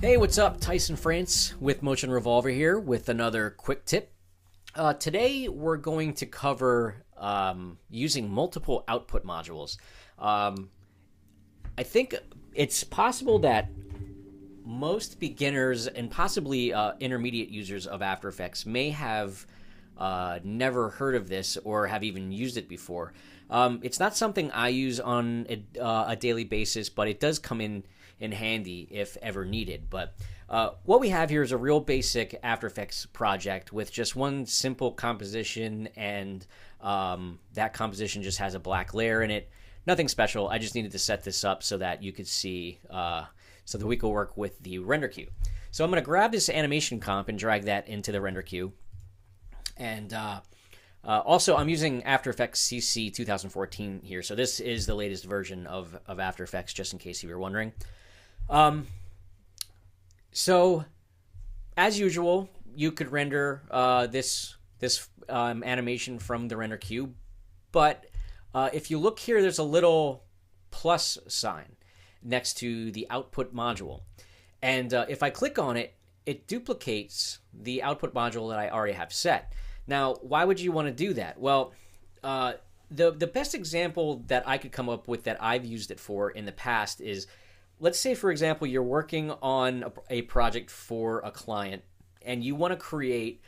Hey, what's up? Tyson France with Motion Revolver here with another quick tip. Today we're going to cover using multiple output modules. I think it's possible that most beginners and possibly intermediate users of After Effects may have never heard of this or have even used it before. It's not something I use on a daily basis, but it does come in handy if ever needed. But what we have here is a real basic After Effects project with just one simple composition, and that composition just has a black layer in it. Nothing special. I just needed to set this up so that you could see, so that we could work with the render queue. So I'm going to grab this animation comp and drag that into the render queue. And also, I'm using After Effects CC 2014 here. So this is the latest version of After Effects, just in case you were wondering. So, as usual, you could render this animation from the render queue, but if you look here, there's a little plus sign next to the output module, and if I click on it, it duplicates the output module that I already have set. Now, why would you want to do that? Well, the best example that I could come up with that I've used it for in the past is, let's say, for example, you're working on a project for a client and you want to create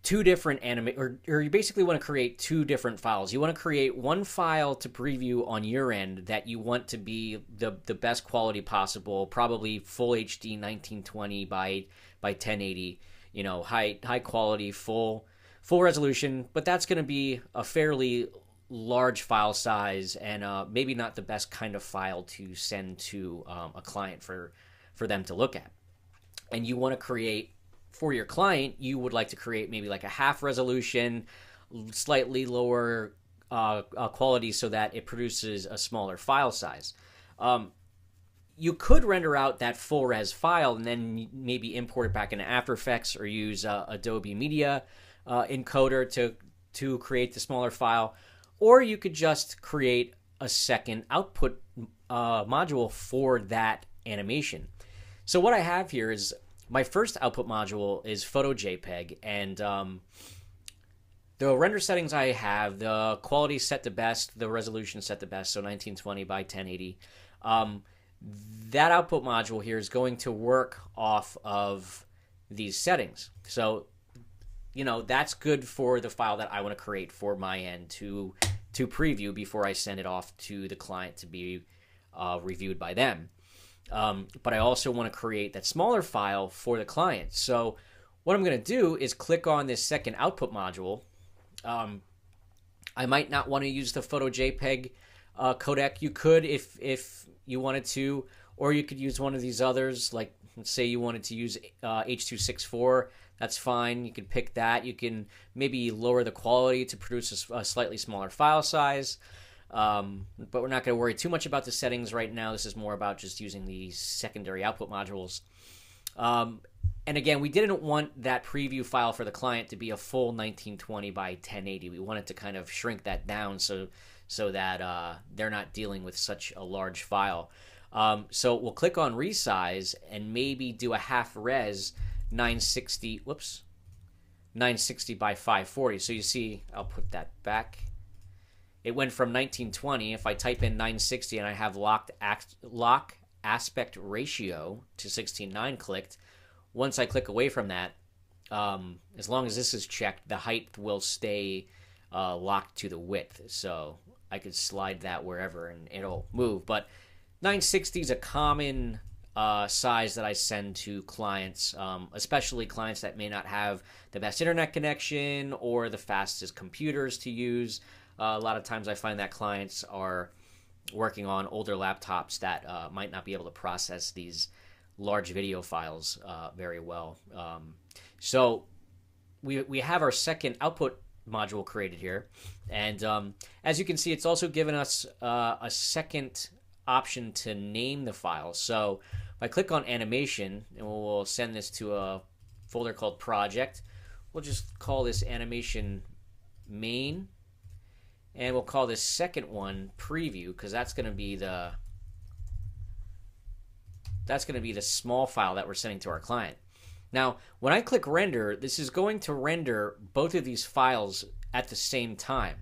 two different or you basically want to create two different files. You want to create one file to preview on your end that you want to be the best quality possible, probably full HD 1920 by 1080, you know, high quality, full resolution, but that's going to be a fairly large file size and maybe not the best kind of file to send to a client for them to look at. And you want to create, for your client, you would like to create maybe like a half resolution, slightly lower quality so that it produces a smaller file size. You could render out that full res file and then maybe import it back into After Effects or use Adobe Media Encoder to create the smaller file. Or you could just create a second output module for that animation. So what I have here is my first output module is Photo JPEG, and the render settings I have, the quality set to best, the resolution set to best, so 1920 by 1080. That output module here is going to work off of these settings. So, you know, that's good for the file that I want to create for my end to preview before I send it off to the client to be reviewed by them. But I also want to create that smaller file for the client. So what I'm going to do is click on this second output module. I might not want to use the Photo JPEG codec. You could if you wanted to, or you could use one of these others, like let's say you wanted to use H.264. That's fine. You can pick that. You can maybe lower the quality to produce a slightly smaller file size. But we're not going to worry too much about the settings right now. This is more about just using the secondary output modules. And again, we didn't want that preview file for the client to be a full 1920 by 1080. We wanted to kind of shrink that down so that they're not dealing with such a large file. So we'll click on resize and maybe do a half res 960 by 540. So you see, I'll put that back. It went from 1920. If I type in 960 and I have lock aspect ratio to 16:9 clicked, once I click away from that, as long as this is checked, the height will stay locked to the width. So I could slide that wherever and it'll move. But 960 is a common size that I send to clients, especially clients that may not have the best internet connection or the fastest computers to use. A lot of times I find that clients are working on older laptops that might not be able to process these large video files very well. So we have our second output module created here, and as you can see, it's also given us a second option to name the file. So if I click on animation, and we'll send this to a folder called project, we'll just call this animation main, and we'll call this second one preview, because that's going to be the that's going to be the small file that we're sending to our client. Now, when I click render, this is going to render both of these files at the same time.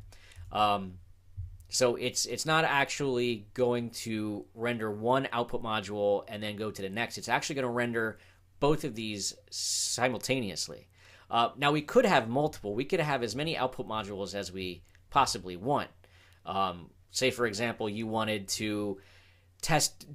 So it's not actually going to render one output module and then go to the next. It's actually going to render both of these simultaneously. Now, we could have multiple. We could have as many output modules as we possibly want. Say, for example, you wanted to test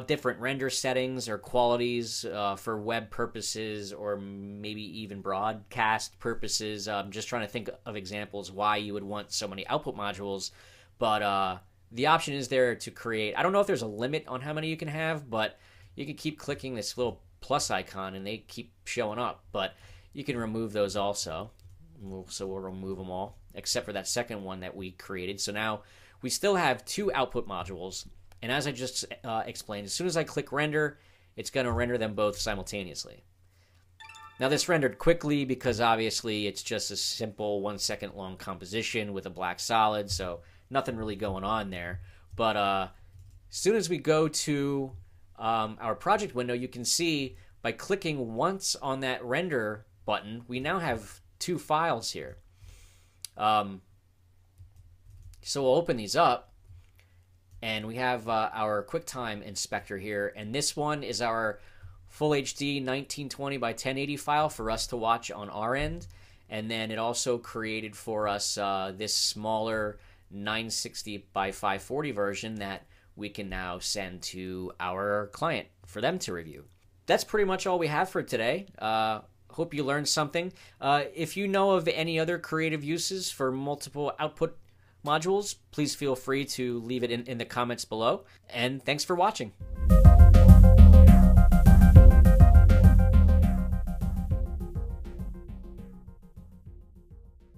different render settings or qualities for web purposes, or maybe even broadcast purposes. I'm just trying to think of examples why you would want so many output modules. But the option is there to create. I don't know if there's a limit on how many you can have, but you can keep clicking this little plus icon and they keep showing up. But you can remove those also. So we'll remove them all, except for that second one that we created. So now we still have two output modules. And as I just explained, as soon as I click render, it's going to render them both simultaneously. Now, this rendered quickly because obviously it's just a simple 1 second long composition with a black solid, so nothing really going on there. But as soon as we go to our project window, you can see by clicking once on that render button, we now have two files here. So we'll open these up. And we have our QuickTime inspector here, and this one is our Full HD 1920 by 1080 file for us to watch on our end. And then it also created for us this smaller 960 by 540 version that we can now send to our client for them to review. That's pretty much all we have for today. Hope you learned something. If you know of any other creative uses for multiple output modules, please feel free to leave it in the comments below. And thanks for watching.